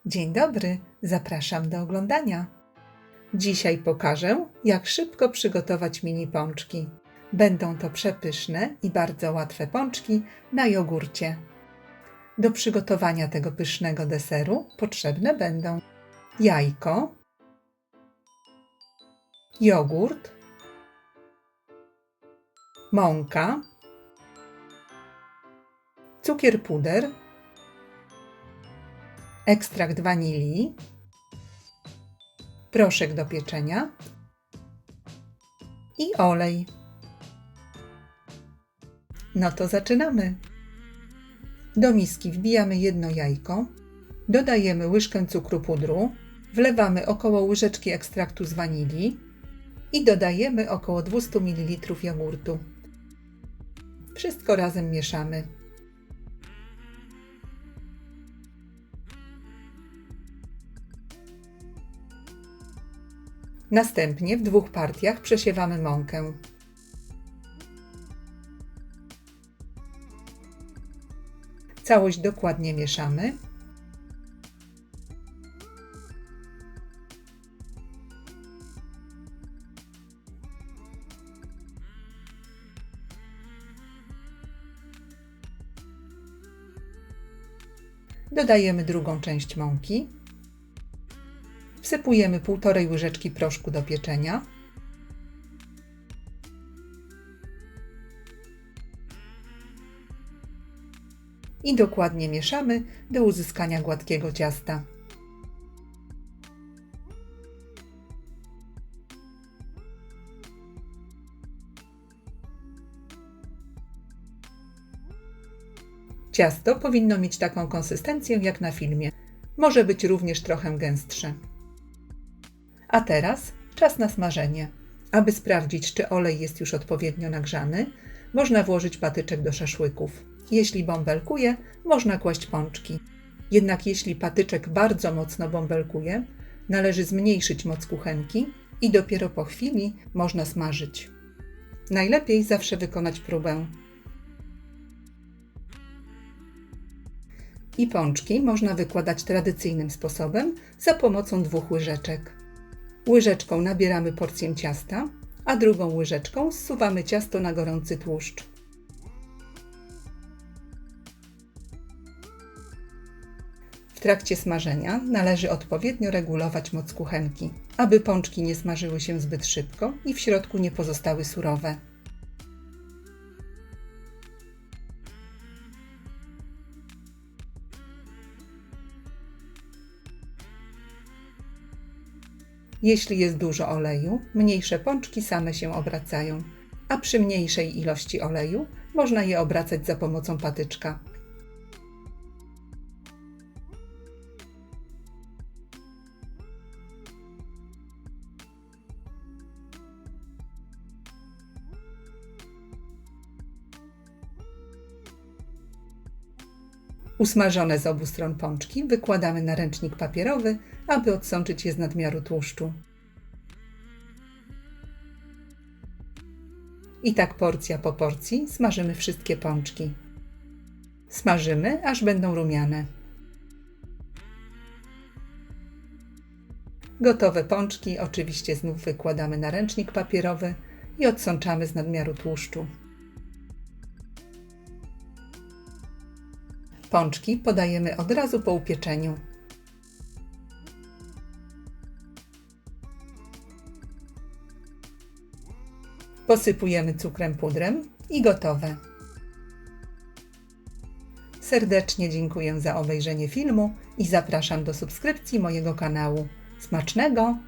Dzień dobry, zapraszam do oglądania. Dzisiaj pokażę, jak szybko przygotować mini pączki. Będą to przepyszne i bardzo łatwe pączki na jogurcie. Do przygotowania tego pysznego deseru potrzebne będą jajko, jogurt, mąka, cukier puder, ekstrakt wanilii, proszek do pieczenia i olej. No to zaczynamy. Do miski wbijamy jedno jajko, dodajemy łyżkę cukru pudru, wlewamy około łyżeczki ekstraktu z wanilii i dodajemy około 200 ml jogurtu. Wszystko razem mieszamy. Następnie w 2 partiach przesiewamy mąkę. Całość dokładnie mieszamy. Dodajemy drugą część mąki. Wsypujemy 1,5 łyżeczki proszku do pieczenia. I dokładnie mieszamy do uzyskania gładkiego ciasta. Ciasto powinno mieć taką konsystencję jak na filmie. Może być również trochę gęstsze. A teraz czas na smażenie. Aby sprawdzić, czy olej jest już odpowiednio nagrzany, można włożyć patyczek do szaszłyków. Jeśli bąbelkuje, można kłaść pączki. Jednak jeśli patyczek bardzo mocno bąbelkuje, należy zmniejszyć moc kuchenki i dopiero po chwili można smażyć. Najlepiej zawsze wykonać próbę. I pączki można wykładać tradycyjnym sposobem za pomocą 2 łyżeczek. Łyżeczką nabieramy porcję ciasta, a drugą łyżeczką zsuwamy ciasto na gorący tłuszcz. W trakcie smażenia należy odpowiednio regulować moc kuchenki, aby pączki nie smażyły się zbyt szybko i w środku nie pozostały surowe. Jeśli jest dużo oleju, mniejsze pączki same się obracają, a przy mniejszej ilości oleju można je obracać za pomocą patyczka. Usmażone z obu stron pączki wykładamy na ręcznik papierowy, aby odsączyć je z nadmiaru tłuszczu. I tak porcja po porcji smażymy wszystkie pączki. Smażymy, aż będą rumiane. Gotowe pączki oczywiście znów wykładamy na ręcznik papierowy i odsączamy z nadmiaru tłuszczu. Pączki podajemy od razu po upieczeniu. Posypujemy cukrem pudrem i gotowe. Serdecznie dziękuję za obejrzenie filmu i zapraszam do subskrypcji mojego kanału. Smacznego!